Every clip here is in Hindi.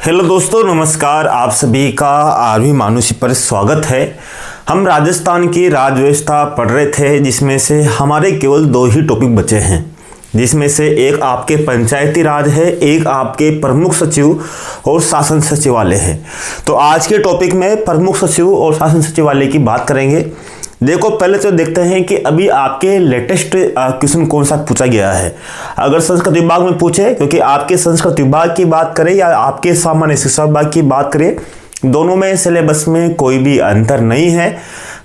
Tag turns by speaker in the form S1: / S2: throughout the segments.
S1: हेलो दोस्तों, नमस्कार। आप सभी का आर्मी मानुषी पर स्वागत है। हम राजस्थान की राज्य व्यवस्था पढ़ रहे थे, जिसमें से हमारे केवल 2 ही टॉपिक बचे हैं, जिसमें से एक आपके पंचायती राज है, एक आपके प्रमुख सचिव और शासन सचिवालय है। तो आज के टॉपिक में प्रमुख सचिव और शासन सचिवालय की बात करेंगे। देखो, पहले तो देखते हैं कि अभी आपके लेटेस्ट क्वेश्चन कौन सा पूछा गया है। अगर संस्कृत विभाग में पूछे, क्योंकि आपके संस्कृत विभाग की बात करें या आपके सामान्य शिक्षा विभाग की बात करें, दोनों में सिलेबस में कोई भी अंतर नहीं है।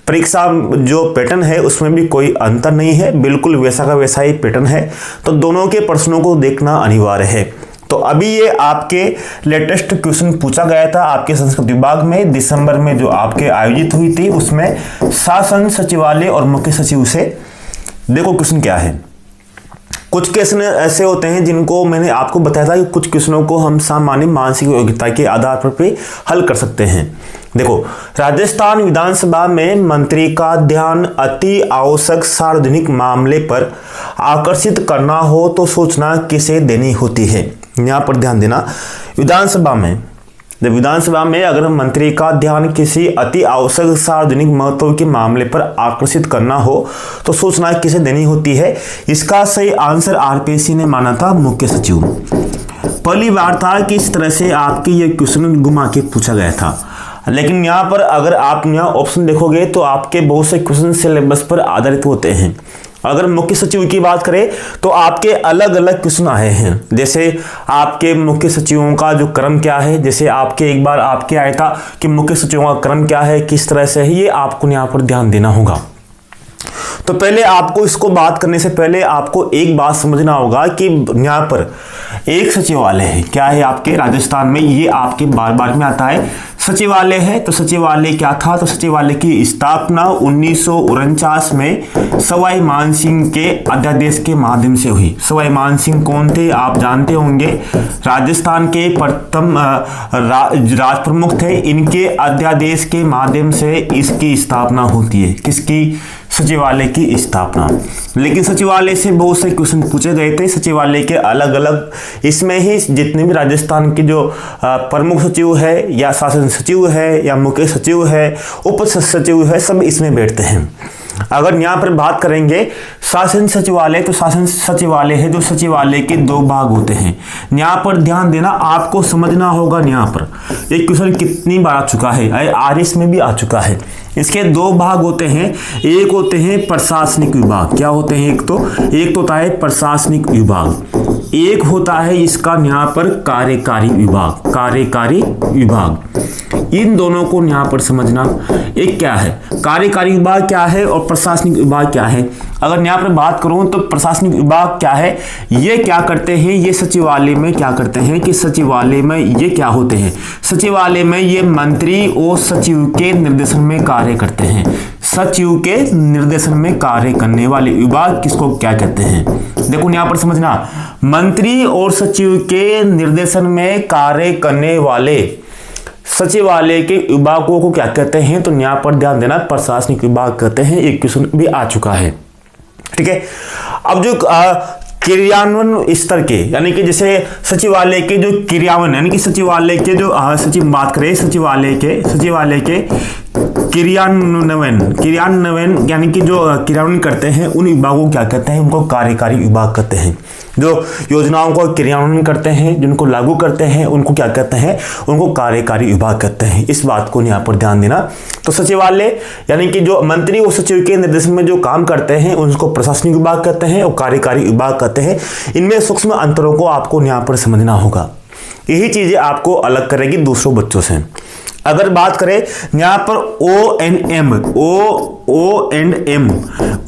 S1: परीक्षा जो पैटर्न है उसमें भी कोई अंतर नहीं है, बिल्कुल वैसा का वैसा ही पैटर्न है। तो दोनों के प्रश्नों को देखना अनिवार्य है। तो अभी ये आपके लेटेस्ट क्वेश्चन पूछा गया था आपके संस्कृत विभाग में, दिसंबर में जो आपके आयोजित हुई थी, उसमें शासन सचिवालय और मुख्य सचिव से। देखो क्वेश्चन क्या है। कुछ क्वेश्चन ऐसे होते हैं जिनको मैंने आपको बताया था कि कुछ क्वेश्चनों को हम सामान्य मानसिक योग्यता के आधार पर भी हल कर सकते हैं। देखो, राजस्थान विधानसभा में मंत्री का ध्यान अति आवश्यक सार्वजनिक मामले पर आकर्षित करना हो तो सूचना किसे देनी होती है। यहाँ पर ध्यान देना, विधानसभा में अगर मंत्री का ध्यान किसी अति आवश्यक सार्वजनिक महत्व के मामले पर आकर्षित करना हो तो सूचना किसे देनी होती है। इसका सही आंसर आरपीसी ने माना था, मुख्य सचिव। पहली बार था कि इस तरह से आपके ये क्वेश्चन घुमा के पूछा गया था। लेकिन यहाँ पर अगर आप यहाँ ऑप्शन देखोगे तो आपके बहुत से क्वेश्चन सिलेबस पर आधारित होते हैं। अगर मुख्य सचिव की बात करें तो आपके अलग अलग क्वेश्चन आए हैं। जैसे आपके मुख्य सचिवों का जो क्रम क्या है, जैसे आपके एक बार आपके आया था कि मुख्य सचिवों का क्रम क्या है, किस तरह से है, ये आपको यहाँ पर ध्यान देना होगा। तो पहले आपको इसको बात करने से पहले आपको एक बात समझना होगा कि यहाँ पर एक सचिवालय है। क्या है आपके राजस्थान में, ये आपके बार बार में आता है, सचिवालय है। तो सचिवालय क्या था, तो सचिवालय की स्थापना 1949 में सवाई मानसिंह के अध्यादेश के माध्यम से हुई। सवाई मानसिंह कौन थे, आप जानते होंगे, राजस्थान के प्रथम राज प्रमुख थे। इनके अध्यादेश के माध्यम से इसकी स्थापना होती है। किसकी, सचिवालय की स्थापना। लेकिन सचिवालय से बहुत से क्वेश्चन पूछे गए थे। सचिवालय के अलग अलग, इसमें ही जितने भी राजस्थान के जो प्रमुख सचिव है या शासन सचिव है या मुख्य सचिव है, उप सचिव है, सब इसमें बैठते हैं। अगर यहाँ पर बात करेंगे शासन सचिवालय, तो शासन सचिवालय है जो सचिवालय के 2 भाग होते हैं। यहाँ पर ध्यान देना, आपको समझना होगा। यहाँ पर एक क्वेश्चन कितनी बार आ चुका है, आरएस में भी आ चुका है। इसके 2 भाग होते हैं। एक होते हैं प्रशासनिक विभाग। क्या होते हैं, एक तो होता है प्रशासनिक विभाग, एक होता है इसका यहाँ पर कार्यकारी विभाग। कार्यकारी विभाग, इन दोनों को यहाँ पर समझना। एक क्या है कार्यकारी विभाग, क्या है, और प्रशासनिक विभाग क्या है। अगर यहाँ पर बात करूं तो प्रशासनिक विभाग क्या है, ये क्या करते हैं, ये सचिवालय में क्या करते हैं कि सचिवालय में ये क्या होते हैं, सचिवालय में ये मंत्री और सचिव के निर्देशन में कार्य करते हैं। सचिव के निर्देशन में कार्य करने वाले विभाग किसको क्या कहते हैं। देखो यहाँ पर समझना, मंत्री और सचिव के निर्देशन में कार्य करने वाले सचिवालय के विभागों को क्या कहते हैं, तो यहाँ पर ध्यान देना, प्रशासनिक विभाग कहते हैं। एक क्वेश्चन भी आ चुका है, ठीक है। अब जो क्रियान्वयन स्तर के, यानी कि जैसे सचिवालय के जो क्रियान्वयन, यानी कि सचिवालय के जो सचिव बात करें, सचिवालय के क्रियान्वयन यानी कि जो क्रियान्वयन करते हैं, उन विभागों को क्या कहते हैं, उनको कार्यकारी विभाग कहते हैं। जो योजनाओं को क्रियान्वयन करते हैं, जिनको लागू करते हैं, उनको क्या कहते हैं, उनको कार्यकारी विभाग कहते हैं। इस बात को यहाँ पर ध्यान देना। तो सचिवालय यानी कि जो मंत्री और सचिव के निर्देशन में जो काम करते हैं, उनको प्रशासनिक विभाग कहते हैं और कार्यकारी विभाग कहते हैं। इनमें सूक्ष्म अंतरों को आपको यहाँ पर समझना होगा। यही चीजें आपको अलग करेगी दूसरों बच्चों से। अगर बात करें यहाँ पर ओ एंड एम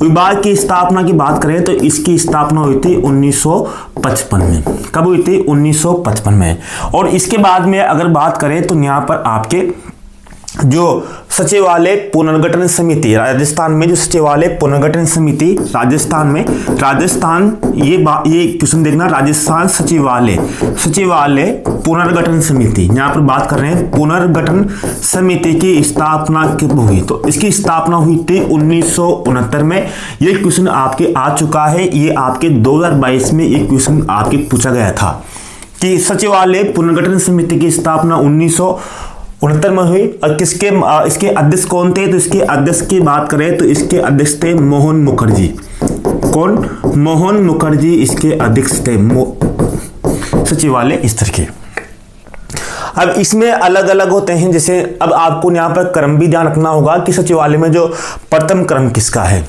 S1: विभाग की स्थापना की बात करें तो इसकी स्थापना हुई थी 1955 में। कब हुई थी, 1955 में। और इसके बाद में अगर बात करें तो यहाँ पर आपके जो सचिवालय पुनर्गठन समिति, राजस्थान में जो सचिवालय पुनर्गठन समिति, राजस्थान ये क्वेश्चन देखना, राजस्थान सचिवालय पुनर्गठन समिति, यहाँ पर बात कर रहे हैं पुनर्गठन समिति की स्थापना कब हुई, तो इसकी स्थापना हुई थी 1969 में। ये क्वेश्चन आपके आ चुका है, ये आपके 2022 में एक क्वेश्चन आपके पूछा गया था। कि सचिवालय पुनर्गठन समिति की स्थापना 1969 में हुई और इसके अध्यक्ष कौन थे? तो इसके अध्यक्ष की बात करें तो इसके अध्यक्ष थे मोहन मुखर्जी। कौन? मोहन मुखर्जी इसके अध्यक्ष थे सचिवालय स्तर के। अब इसमें अलग अलग होते हैं, जैसे अब आपको यहाँ पर क्रम भी ध्यान रखना होगा कि सचिवालय में जो प्रथम क्रम किसका है।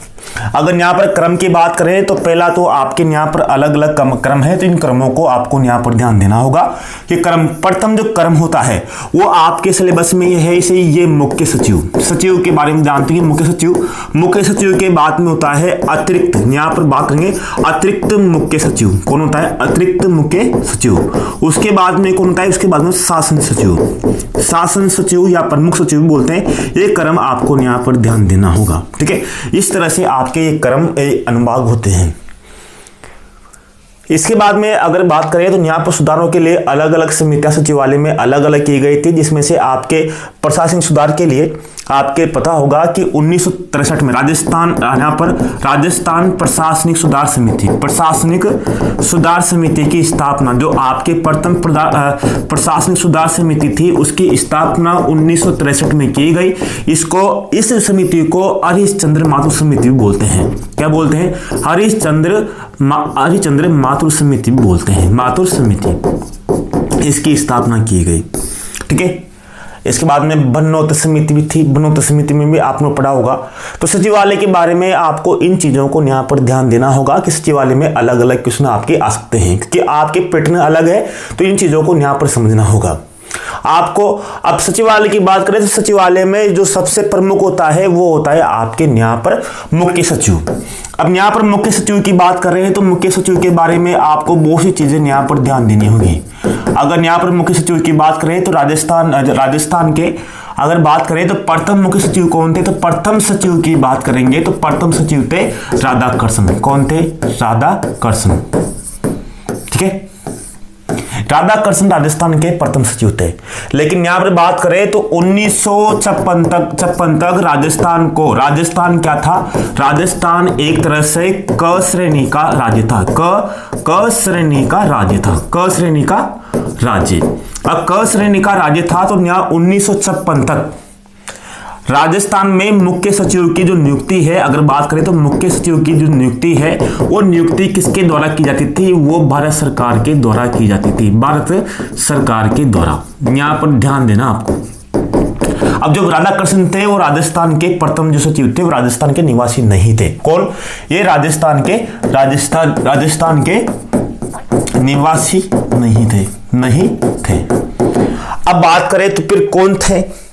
S1: अगर यहाँ पर क्रम की बात करें तो पहला तो आपके यहाँ पर अलग अलग क्रम है, तो इन क्रमों को आपको यहाँ पर ध्यान देना होगा कि क्रम प्रथम जो क्रम होता है वो आपके सिलेबस में ये है। इसे ये मुख्य सचिव के बारे में जानते हैं। मुख्य सचिव के बाद में होता है अतिरिक्त, यहाँ पर बात करेंगे अतिरिक्त मुख्य सचिव। कौन होता है? अतिरिक्त मुख्य सचिव। उसके बाद में कौन होता है? उसके बाद में शासन सचिव या प्रमुख सचिव बोलते हैं। ये क्रम आपको यहाँ पर ध्यान देना होगा, ठीक है। इस तरह से आपके ये क्रम अनुभाग होते हैं। इसके बाद में अगर बात करें तो यहाँ पर सुधारों के लिए अलग अलग समितियां सचिवालय में अलग अलग की गई थी, जिसमें से आपके प्रशासनिक सुधार के लिए आपके पता होगा कि 1963 में राजस्थान प्रशासनिक सुधार समिति की स्थापना, जो आपके प्रथम प्रशासनिक सुधार समिति थी उसकी स्थापना 1963 में की गई। इस समिति को हरिश्चंद्र मातृ समिति बोलते हैं। क्या बोलते हैं? हरिश्चंद्र मातृ समिति बोलते हैं। मातृ समिति इसकी स्थापना की गई, ठीक है। इसके बाद में बनोत समिति भी थी। बनोत समिति में भी आपने पढ़ा होगा। तो सचिवालय के बारे में आपको इन चीज़ों को यहाँ पर ध्यान देना होगा कि सचिवालय में अलग अलग क्वेश्चन आपके आ सकते हैं, क्योंकि आपके पैटर्न अलग है, तो इन चीज़ों को यहाँ पर समझना होगा आपको। अब सचिवालय की बात करें तो सचिवालय में जो सबसे प्रमुख होता है वो होता है आपके यहाँ पर मुख्य सचिव। अब यहाँ पर मुख्य सचिव की बात कर रहे हैं तो मुख्य सचिव के बारे में आपको बहुत सी चीजें यहाँ पर ध्यान देनी होगी। अगर यहाँ पर मुख्य सचिव की बात करें तो राजस्थान के अगर बात करें तो प्रथम मुख्य सचिव कौन थे? तो प्रथम सचिव की बात करेंगे तो प्रथम सचिव थे राधाकृष्ण। कौन थे? राधाकृष्ण, ठीक है। राधाकृष्ण राजस्थान के प्रथम सचिव थे। लेकिन यहां पर बात करें तो 1956 तक राजस्थान क्या था? राजस्थान एक तरह से क श्रेणी का राज्य था। क श्रेणी का राज्य था। क श्रेणी का राज्य। अब क श्रेणी का राज्य था तो यहाँ 1956 तक राजस्थान में मुख्य सचिव की जो नियुक्ति है, अगर बात करें तो मुख्य सचिव की जो नियुक्ति है वो नियुक्ति किसके द्वारा की जाती थी? वो भारत सरकार के द्वारा की जाती थी। भारत सरकार के द्वारा, यहाँ पर ध्यान देना आपको। अब जो राधाकृष्ण थे वो राजस्थान के प्रथम जो सचिव थे वो राजस्थान के निवासी नहीं थे। कौन? ये राजस्थान के निवासी नहीं थे। अब बात करें तो फिर कौन थे?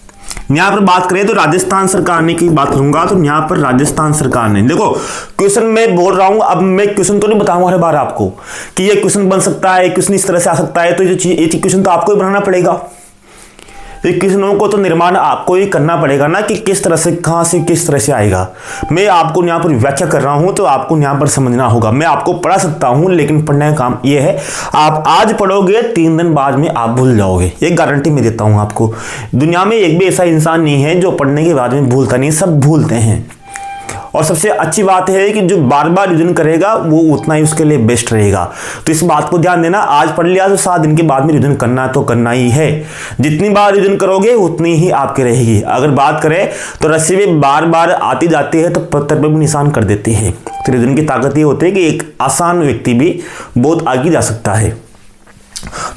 S1: यहाँ पर बात करें तो राजस्थान सरकार ने की बात करूंगा तो यहाँ पर राजस्थान सरकार ने, देखो क्वेश्चन मैं बोल रहा हूं, अब मैं क्वेश्चन तो नहीं बताऊंगा हर बार आपको कि ये क्वेश्चन बन सकता है, क्वेश्चन इस तरह से आ सकता है, तो ये क्वेश्चन तो आपको ही बनाना पड़ेगा। ये क्वेश्चनों को तो निर्माण आपको ही करना पड़ेगा ना कि किस तरह से, कहां से किस तरह से आएगा। मैं आपको यहाँ पर व्याख्या कर रहा हूं तो आपको यहाँ पर समझना होगा। मैं आपको पढ़ा सकता हूं लेकिन पढ़ने का काम ये है, आप आज पढ़ोगे 3 दिन बाद में आप भूल जाओगे, ये गारंटी मैं देता हूं आपको। दुनिया में एक भी ऐसा इंसान नहीं है जो पढ़ने के बाद में भूलता नहीं, सब भूलते हैं। और सबसे अच्छी बात है कि जो बार बार रिविजन करेगा वो उतना ही उसके लिए बेस्ट रहेगा। तो इस बात को ध्यान देना, आज पढ़ लिया तो 7 दिन के बाद में रिविजन करना तो करना ही है। जितनी बार रिविजन करोगे उतनी ही आपके रहेगी। अगर बात करें तो रस्सी में बार बार आती जाती है तो पत्थर पर भी निशान कर देती है। तो रिविजन की ताकत ये होती है कि एक आसान व्यक्ति भी बहुत आगे जा सकता है।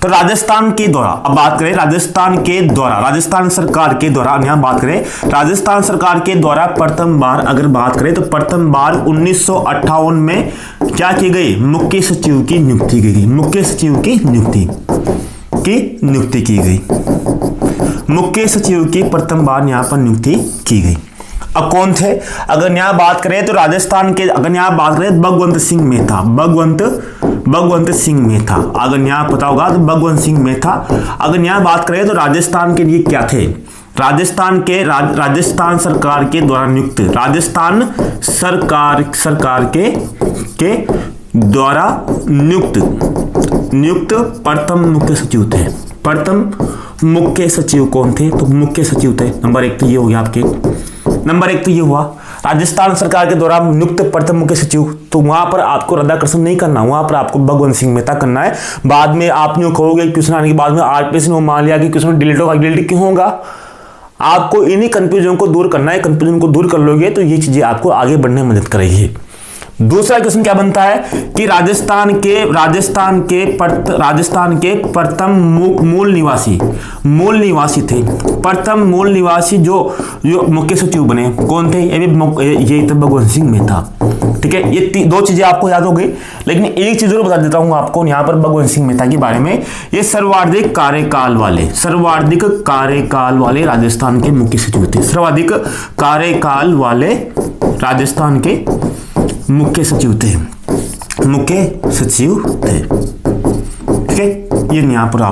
S1: तो राजस्थान के द्वारा, अब बात करें राजस्थान सरकार के द्वारा, यहां बात करें राजस्थान सरकार के द्वारा प्रथम बार, अगर बात करें तो प्रथम बार 1958 में क्या की गई? मुख्य सचिव की नियुक्ति की गई। मुख्य सचिव की नियुक्ति की गई। मुख्य सचिव की प्रथम बार यहां पर नियुक्ति की गई। अब कौन थे? अगर यहाँ बात करें तो राजस्थान के, अगर यहाँ बात करें भगवंत सिंह मेहता, भगवंत सिंह मेहता, अगर यहाँ पता होगा तो भगवंत सिंह मेहता। अगर यहाँ बात करें तो राजस्थान के लिए क्या थे? राजस्थान सरकार के द्वारा नियुक्त, राजस्थान सरकार के द्वारा नियुक्त प्रथम मुख्य सचिव थे। प्रथम मुख्य सचिव कौन थे? तो मुख्य सचिव थे, नंबर 1 तो ये हो गया आपके। नंबर 1 तो ये हुआ। राजस्थान सरकार के द्वारा नियुक्त प्रथम मुख्य सचिव, तो वहां पर आपको राधाकृष्णन नहीं करना, वहां पर आपको भगवंत सिंह मेहता करना है। बाद में आप यूं कहोगे क्वेश्चन आने के बाद में आरपी सिंह मान लिया कि क्वेश्चन डिलीट होगा, डिलीट क्यों होगा? आपको इन्हीं कंफ्यूजन को दूर करना है। कंफ्यूजन को दूर कर लोगे तो ये चीजें आपको आगे बढ़ने में मदद करेगी। दूसरा क्वेश्चन क्या बनता है कि राजस्थान के प्रथम मूल निवासी थे। प्रथम मूल निवासी जो मुख्य सचिव बने कौन थे? ये भगवंत सिंह मेहता। ठीक है, ये दो चीजें आपको याद हो गई, लेकिन एक चीज जरूर बता देता हूं आपको यहाँ पर भगवंत सिंह मेहता के बारे में। ये सर्वाधिक कार्यकाल वाले राजस्थान के मुख्य सचिव थे। सर्वाधिक कार्यकाल वाले राजस्थान के मुख्य सचिव थे। ठीक है, ये यहां पर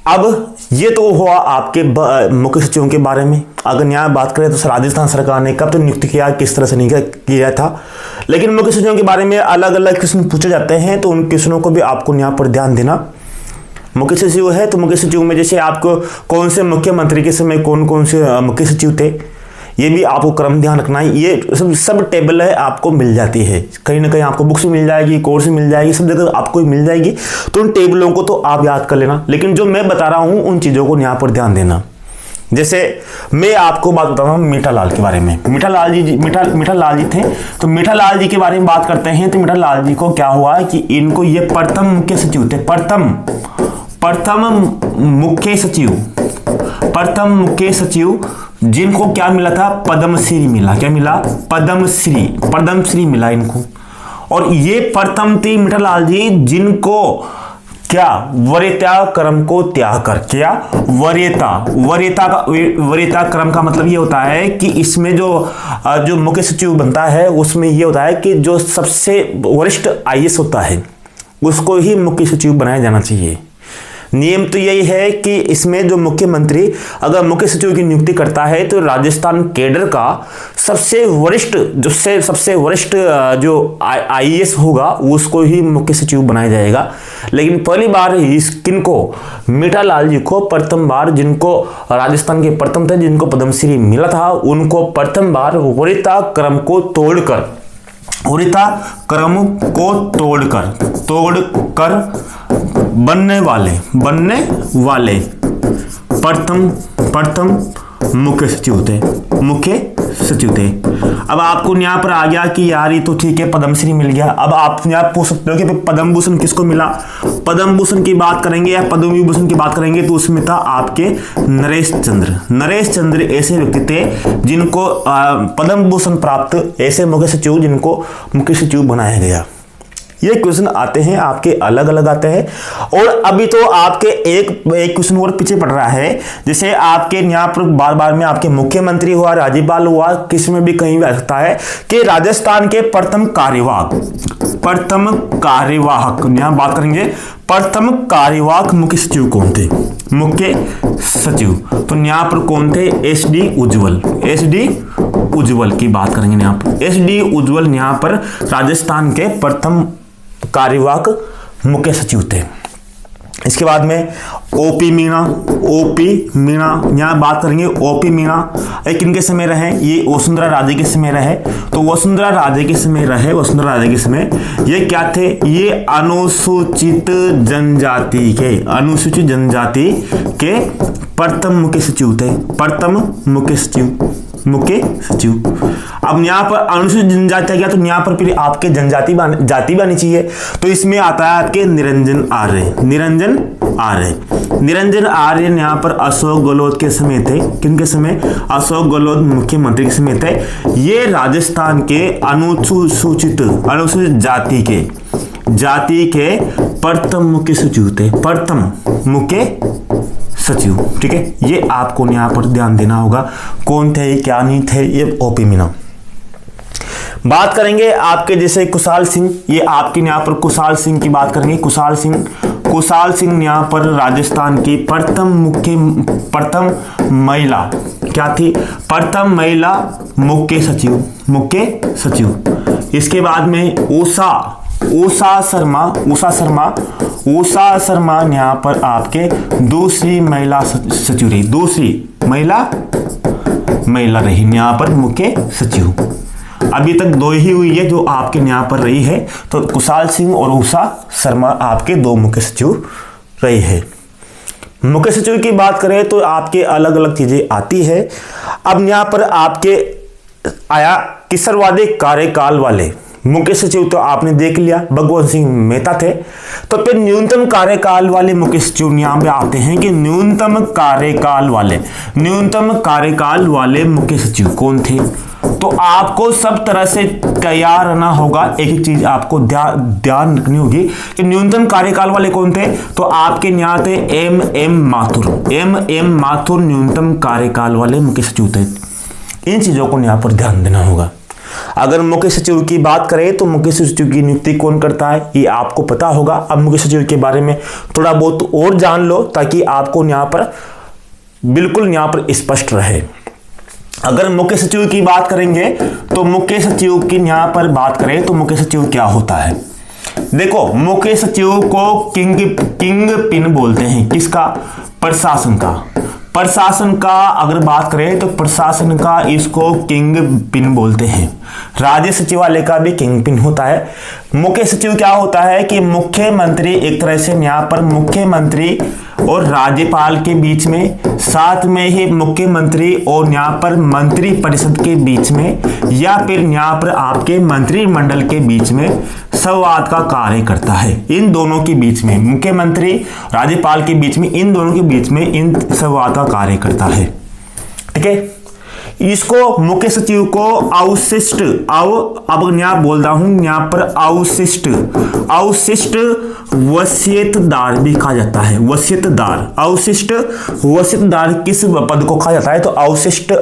S1: अब ये तो हुआ आपके मुख्य सचिवों के बारे में। अगर यहाँ बात करें तो राजस्थान सरकार ने कब तक नियुक्त किया, किस तरह से नहीं किया था, लेकिन मुख्य सचिवों के बारे में अलग अलग क्वेश्चन पूछे जाते हैं, तो उन क्वेश्चनों को भी आपको यहाँ पर ध्यान देना। मुख्य सचिव है तो मुख्य सचिव में जैसे आपको कौन से मुख्यमंत्री के समय कौन से मुख्य सचिव थे, ये भी आपको क्रम ध्यान रखना है। ये सब टेबल है, आपको मिल जाती है कहीं ना कहीं, आपको बुक्स मिल जाएगी, कोर्स मिल जाएगी, सब जगह आपको मिल जाएगी। तो उन टेबलों को तो आप याद कर लेना, लेकिन जो मैं बता रहा हूं उन चीजों को यहाँ पर ध्यान देना। जैसे मैं आपको बात बता रहा हूँ मीठालाल के बारे में। मीठालाल जी थे, तो मीठालाल जी के बारे में बात करते हैं। तो मीठालाल जी को क्या हुआ कि इनको ये प्रथम मुख्य सचिव थे, प्रथम मुख्य सचिव जिनको क्या मिला था? पद्मश्री मिला। क्या मिला? पद्मश्री मिला इनको। और ये प्रथम थे मीठालाल जी जिनको क्या वरीयता क्रम को त्याग कर, क्या वरीयता क्रम का मतलब ये होता है कि इसमें जो मुख्य सचिव बनता है उसमें ये होता है कि जो सबसे वरिष्ठ आईएएस होता है उसको ही मुख्य सचिव बनाया जाना चाहिए। नियम तो यही है कि इसमें जो मुख्यमंत्री अगर मुख्य सचिव की नियुक्ति करता है तो राजस्थान कैडर का सबसे वरिष्ठ जो आईएएस होगा उसको ही मुख्य सचिव बनाया जाएगा। लेकिन पहली बार किनको? मीठालाल जी को प्रथम बार, जिनको राजस्थान के प्रथम थे, जिनको पद्मश्री मिला था, उनको प्रथम बार वरीयता क्रम को तोड़कर बनने वाले प्रथम मुख्य सचिव थे। अब आपको यहाँ पर आ गया कि यार ये तो ठीक है, पद्मश्री मिल गया। अब आप यहाँ पूछ सकते हो कि पद्म भूषण किसको मिला? पद्म भूषण की बात करेंगे या पद्म विभूषण की बात करेंगे तो उसमें था आपके नरेश चंद्र ऐसे व्यक्ति थे जिनको पद्म भूषण प्राप्त, ऐसे मुख्य सचिव जिनको मुख्य सचिव बनाया गया। ये क्वेश्चन आते हैं आपके अलग अलग आते हैं। और अभी तो आपके एक क्वेश्चन और पीछे पड़ रहा है, जैसे आपके यहाँ पर बार बार में आपके मुख्यमंत्री हुआ, राज्यपाल हुआ, किसी में भी कहीं भी आ सकता है कि राजस्थान के प्रथम कार्यवाहक यहाँ बात करेंगे। प्रथम कार्यवाहक मुख्य सचिव कौन थे? मुख्य सचिव तो यहाँ पर कौन थे? एसडी उज्ज्वल की बात करेंगे। यहाँ पर एसडी उज्ज्वल यहाँ पर राजस्थान के प्रथम कार्यवाहक मुख्य सचिव थे। इसके बाद में ओपी मीणा यहाँ बात करेंगे। ओपी मीणा एक किनके समय रहे? ये वसुंधरा राजे के समय रहे। तो वसुंधरा राजे के समय ये क्या थे? ये अनुसूचित जनजाति के प्रथम मुख्य सचिव थे। अब यहाँ पर अनुसूचित जनजाति आ गया तो यहाँ पर फिर आपके जाति भी आनी चाहिए। तो इसमें आता है आपके निरंजन आर्य यहाँ पर अशोक गहलोत के समय थे। किनके समय? अशोक गहलोत मुख्यमंत्री के समय थे। ये राजस्थान के अनुसूचित जाति के प्रथम मुख्य सचिव थे। ठीक है, ये आपको यहाँ पर ध्यान देना होगा। कौन थे, क्या नहीं थे? ये ओपी मीणा। बात करेंगे आपके जैसे कुशाल सिंह, ये आपके यहाँ पर कुशाल सिंह की बात करेंगे। कुशाल सिंह यहाँ पर राजस्थान की प्रथम महिला क्या थी? प्रथम महिला मुख्य सचिव। इसके बाद में उषा शर्मा यहाँ पर आपके दूसरी महिला सचिव रही। दूसरी महिला महिला रही यहाँ पर मुख्य सचिव। अभी तक 2 ही हुई है जो आपके यहाँ पर रही है, तो कुशाल सिंह और उषा शर्मा आपके 2 मुख्य सचिव रही है। मुख्य सचिव की बात करें तो आपके अलग अलग चीजें आती है। अब यहाँ पर आपके आया किशोरवादी कार्यकाल वाले मुख्य सचिव, तो आपने देख लिया भगवंत सिंह मेहता थे। तो फिर न्यूनतम कार्यकाल वाले मुख्य सचिव यहाँ पे आते हैं कि न्यूनतम कार्यकाल वाले मुख्य सचिव कौन थे। तो आपको सब तरह से तैयार रहना होगा। एक चीज आपको ध्यान रखनी होगी कि न्यूनतम कार्यकाल वाले कौन थे। तो आपके यहाँ थे एम माथुर न्यूनतम कार्यकाल वाले मुख्य सचिव थे। इन चीजों को यहाँ पर ध्यान देना होगा। अगर मुख्य सचिव की बात करें तो मुख्य सचिव की नियुक्ति कौन करता है ये आपको पता होगा। अब मुख्य सचिव के बारे में थोड़ा बहुत और जान लो ताकि आपको यहाँ पर बिल्कुल यहाँ पर स्पष्ट रहे। अगर मुख्य सचिव की बात करेंगे तो मुख्य सचिव की यहाँ पर बात करें तो मुख्य सचिव क्या होता है। देखो, मुख्य सचिव को किंग पिन बोलते हैं। किसका? प्रशासन का अगर बात करें तो प्रशासन का इसको किंग पिन बोलते हैं। राज्य सचिवालय का भी किंग पिन होता है। मुख्य सचिव क्या होता है कि मुख्यमंत्री, एक तरह से यहाँ पर मुख्यमंत्री और राज्यपाल के बीच में, साथ में ही मुख्यमंत्री और यहाँ पर मंत्री परिषद के बीच में, या फिर यहाँ पर आपके मंत्रिमंडल के बीच में संवाद का कार्य करता है। इन दोनों के बीच में, मुख्यमंत्री राज्यपाल के बीच में, इन दोनों के बीच में इन संवाद का कार्य करता है। ठीक है, इसको मुख्य सचिव को अवशिष्ट, अब यहाँ बोल रहा हूं यहाँ पर अवशिष्ट वसीयतदार भी कहा जाता है। अवशिष्ट वसीयतदार किस पद को कहा जाता है? तो अवशिष्ट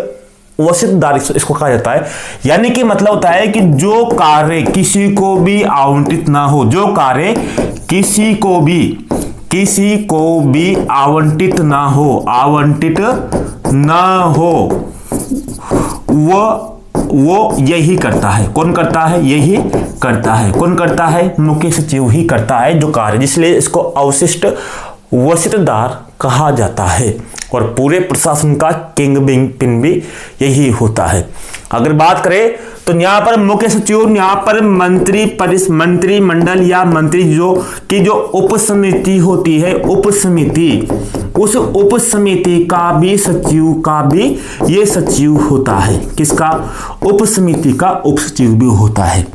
S1: वसीयतदार इसको कहा जाता है। यानी कि मतलब होता है कि जो कार्य किसी को भी आवंटित ना हो, जो कार्य किसी को भी आवंटित ना हो, वो यही करता है। कौन करता है? यही करता है। कौन करता है? मुख्य सचिव ही करता है जो कार्य, इसलिए इसको अवशिष्ट वसीयतदार कहा जाता है। और पूरे प्रशासन का किंग पिन भी यही होता है। अगर बात करें तो यहाँ पर मुख्य सचिव, यहाँ पर मंत्रिमंडल या मंत्री जो उपसमिति होती है, उस उपसमिति का भी ये सचिव होता है। किसका? उपसमिति का उपसचिव भी होता है।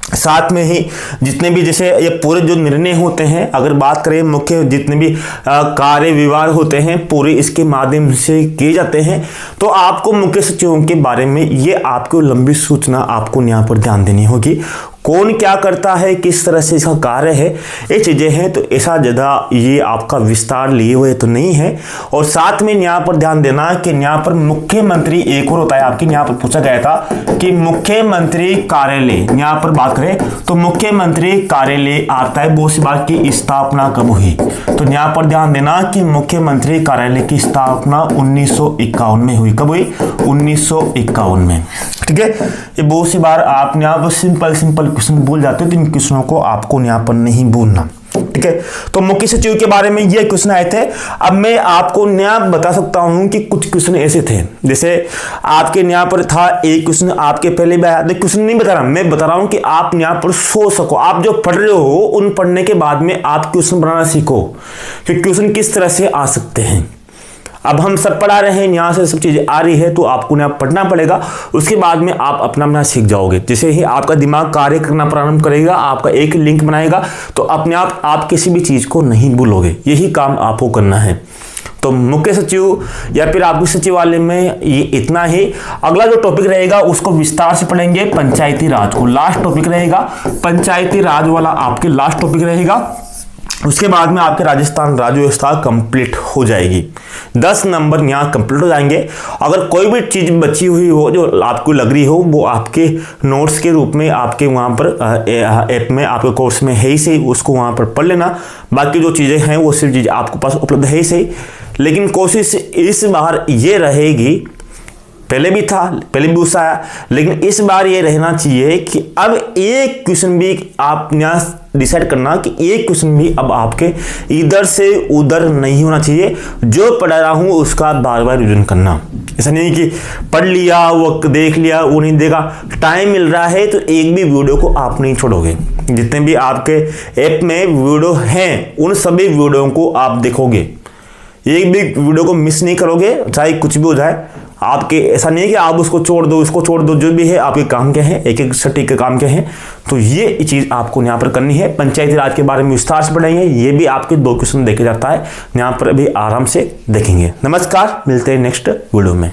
S1: साथ में ही जितने भी जैसे ये पूरे जो निर्णय होते हैं, अगर बात करें मुख्य जितने भी कार्य विभाग होते हैं, पूरे इसके माध्यम से किए जाते हैं। तो आपको मुख्य सचिवों के बारे में ये आपको लंबी सूचना आपको यहाँ पर ध्यान देनी होगी। कौन क्या करता है, किस तरह से इसका कार्य है, ये चीज़ें हैं। तो ऐसा ज़्यादा ये आपका विस्तार लिए हुए तो नहीं है। और साथ में यहाँ पर ध्यान देना कि यहाँ पर मुख्यमंत्री एक और होता है। आपके यहाँ पर पूछा गया था कि मुख्यमंत्री कार्यालय, यहाँ पर बात करें तो मुख्यमंत्री कार्यालय आता है। बहुत सी बात की स्थापना कब हुई, तो यहाँ पर ध्यान देना कि मुख्यमंत्री कार्यालय की स्थापना 1951 में हुई। कब हुई? 1951 में। ठीक है, ये बहुत सी बार आप यहाँ पर सिंपल क्वेश्चन भूल जाते हो, तो इन क्वेश्चनों को आपको यहाँ पर नहीं भूलना। ठीक है, तो मुख्य सचिव के बारे में ये क्वेश्चन आए थे। अब मैं आपको नया बता सकता हूं कि कुछ क्वेश्चन ऐसे थे, जैसे आपके यहाँ पर था एक क्वेश्चन आपके पहले भी आया। क्वेश्चन नहीं बता रहा, मैं बता रहा हूं कि आप यहाँ पर सोच सको। आप जो पढ़ रहे हो उन पढ़ने के बाद में आप क्वेश्चन बनाना सीखो कि क्वेश्चन किस तरह से आ सकते हैं। अब हम सब पढ़ा रहे हैं, यहाँ से सब चीज़ें आ रही है, तो आपको यहाँ पढ़ना पड़ेगा। उसके बाद में आप अपना सीख जाओगे। जैसे ही आपका दिमाग कार्य करना प्रारंभ करेगा, आपका एक लिंक बनाएगा, तो अपने आप किसी भी चीज़ को नहीं भूलोगे। यही काम आपको करना है। तो मुख्य सचिव या फिर आपके सचिवालय में ये इतना ही। अगला जो टॉपिक रहेगा उसको विस्तार से पढ़ेंगे, पंचायती राज को। लास्ट टॉपिक रहेगा पंचायती राज वाला, आपके लास्ट टॉपिक रहेगा। उसके बाद में आपके राजस्थान राज्य व्यवस्था कंप्लीट हो जाएगी। 10 नंबर यहाँ कंप्लीट हो जाएंगे। अगर कोई भी चीज़ बची हुई हो जो आपको लग रही हो, वो आपके नोट्स के रूप में आपके वहाँ पर ऐप में आपके कोर्स में है ही सही, उसको वहाँ पर पढ़ लेना। बाकी जो चीज़ें हैं वो सिर्फ चीज़ आपके पास उपलब्ध है ही सही। लेकिन कोशिश इस बार ये रहेगी पहले भी था, पहले भी गुस्सा आया, लेकिन इस बार ये रहना चाहिए कि अब एक क्वेश्चन भी आप यहाँ डिसाइड करना कि एक क्वेश्चन भी अब आपके इधर से उधर नहीं होना चाहिए। जो पढ़ा रहा हूँ उसका बार बार रिवीजन करना। ऐसा नहीं कि पढ़ लिया, वो देख लिया, वो नहीं देगा। टाइम मिल रहा है तो एक भी वीडियो को आप नहीं छोड़ोगे। जितने भी आपके ऐप में वीडियो हैं उन सभी वीडियो को आप देखोगे, एक भी वीडियो को मिस नहीं करोगे, चाहे कुछ भी हो जाए। आपके ऐसा नहीं है कि आप उसको छोड़ दो, इसको छोड़ दो, जो भी है आपके काम के हैं, एक एक सटीक के काम के हैं। तो ये चीज़ आपको यहाँ पर करनी है। पंचायती राज के बारे में विस्तार से पढ़ाएंगे, ये भी आपके 2 क्वेश्चन देखे जाता है, यहाँ पर अभी आराम से देखेंगे। नमस्कार, मिलते हैं नेक्स्ट वीडियो में।